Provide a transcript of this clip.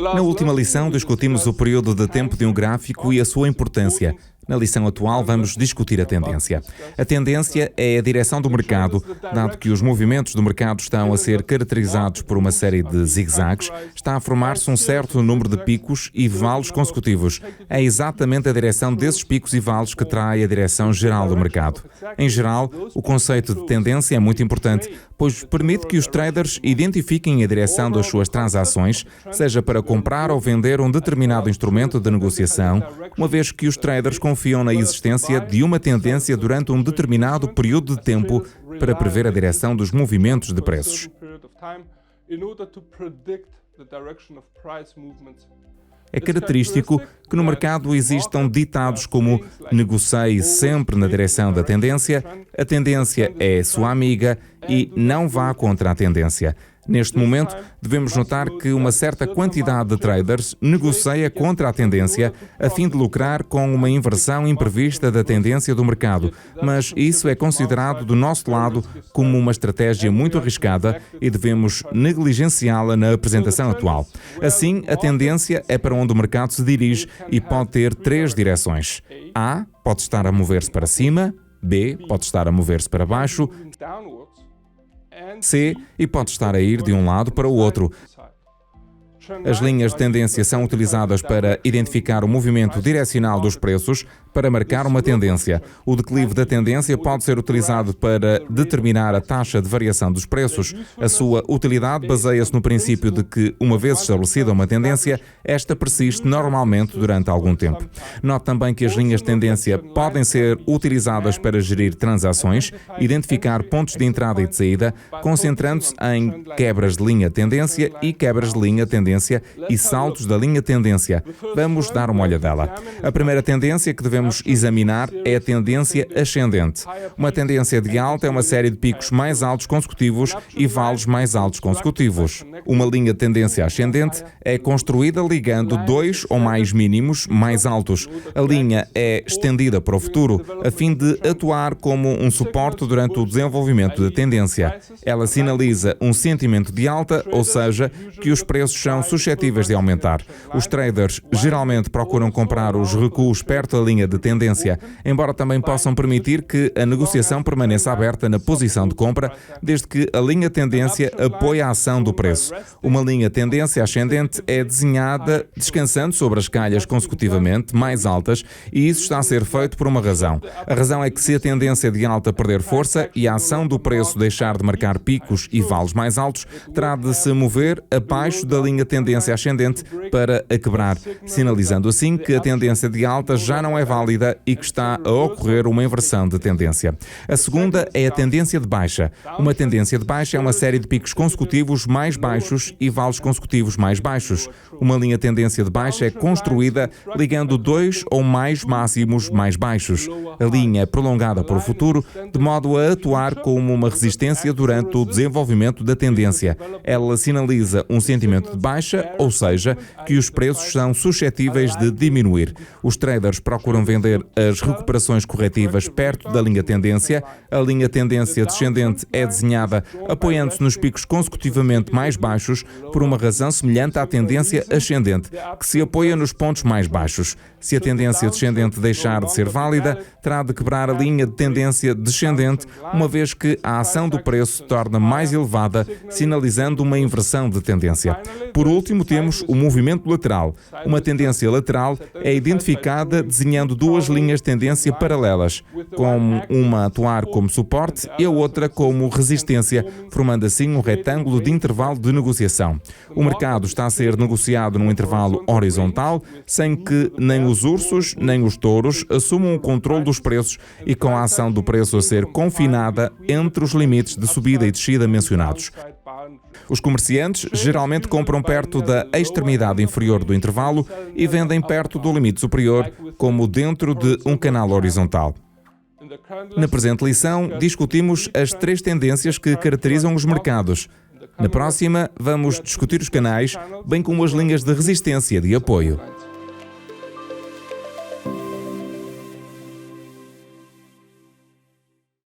Na última lição, discutimos o período de tempo de um gráfico e a sua importância. Na lição atual, vamos discutir a tendência. A tendência é a direção do mercado, dado que os movimentos do mercado estão a ser caracterizados por uma série de zigue-zagues, está a formar-se um certo número de picos e vales consecutivos. É exatamente a direção desses picos e vales que trai a direção geral do mercado. Em geral, o conceito de tendência é muito importante, pois permite que os traders identifiquem a direção das suas transações, seja para comprar ou vender um determinado instrumento de negociação, uma vez que os traders confiam na existência de uma tendência durante um determinado período de tempo para prever a direção dos movimentos de preços. É característico que no mercado existam ditados como negocie sempre na direção da tendência, a tendência é sua amiga e não vá contra a tendência. Neste momento, devemos notar que uma certa quantidade de traders negocia contra a tendência a fim de lucrar com uma inversão imprevista da tendência do mercado, mas isso é considerado do nosso lado como uma estratégia muito arriscada e devemos negligenciá-la na apresentação atual. Assim, a tendência é para onde o mercado se dirige e pode ter três direções. A pode estar a mover-se para cima, B pode estar a mover-se para baixo, C e pode estar a ir de um lado para o outro. As linhas de tendência são utilizadas para identificar o movimento direcional dos preços para marcar uma tendência. O declive da tendência pode ser utilizado para determinar a taxa de variação dos preços. A sua utilidade baseia-se no princípio de que, uma vez estabelecida uma tendência, esta persiste normalmente durante algum tempo. Note também que as linhas de tendência podem ser utilizadas para gerir transações, identificar pontos de entrada e de saída, concentrando-se em quebras de linha de tendência e quebras de linha de tendência e saltos da linha de tendência. Vamos dar uma olhadela. A primeira tendência que devemos examinar é a tendência ascendente. Uma tendência de alta é uma série de picos mais altos consecutivos e vales mais altos consecutivos. Uma linha de tendência ascendente é construída ligando dois ou mais mínimos mais altos. A linha é estendida para o futuro, a fim de atuar como um suporte durante o desenvolvimento da tendência. Ela sinaliza um sentimento de alta, ou seja, que os preços são suscetíveis de aumentar. Os traders geralmente procuram comprar os recuos perto da linha de tendência, embora também possam permitir que a negociação permaneça aberta na posição de compra, desde que a linha tendência apoie a ação do preço. Uma linha tendência ascendente é desenhada descansando sobre as calhas consecutivamente mais altas, e isso está a ser feito por uma razão. A razão é que se a tendência de alta perder força e a ação do preço deixar de marcar picos e vales mais altos, terá de se mover abaixo da linha tendência ascendente para a quebrar, sinalizando assim que a tendência de alta já não é válida e que está a ocorrer uma inversão de tendência. A segunda é a tendência de baixa. Uma tendência de baixa é uma série de picos consecutivos mais baixos e vales consecutivos mais baixos. Uma linha tendência de baixa é construída ligando dois ou mais máximos mais baixos. A linha é prolongada para o futuro, de modo a atuar como uma resistência durante o desenvolvimento da tendência. Ela sinaliza um sentimento de baixa, ou seja, que os preços são suscetíveis de diminuir. Os traders procuram vender as recuperações corretivas perto da linha tendência. A linha tendência descendente é desenhada apoiando-se nos picos consecutivamente mais baixos por uma razão semelhante à tendência ascendente, que se apoia nos pontos mais baixos. Se a tendência descendente deixar de ser válida, terá de quebrar a linha de tendência descendente, uma vez que a ação do preço se torna mais elevada, sinalizando uma inversão de tendência. Por último, temos o movimento lateral. Uma tendência lateral é identificada desenhando duas linhas de tendência paralelas, com uma a atuar como suporte e a outra como resistência, formando assim um retângulo de intervalo de negociação. O mercado está a ser negociado num intervalo horizontal, sem que nem os ursos nem os touros assumam o controle dos preços e com a ação do preço a ser confinada entre os limites de subida e descida mencionados. Os comerciantes geralmente compram perto da extremidade inferior do intervalo e vendem perto do limite superior, como dentro de um canal horizontal. Na presente lição, discutimos as três tendências que caracterizam os mercados. Na próxima, vamos discutir os canais, bem como as linhas de resistência e de apoio.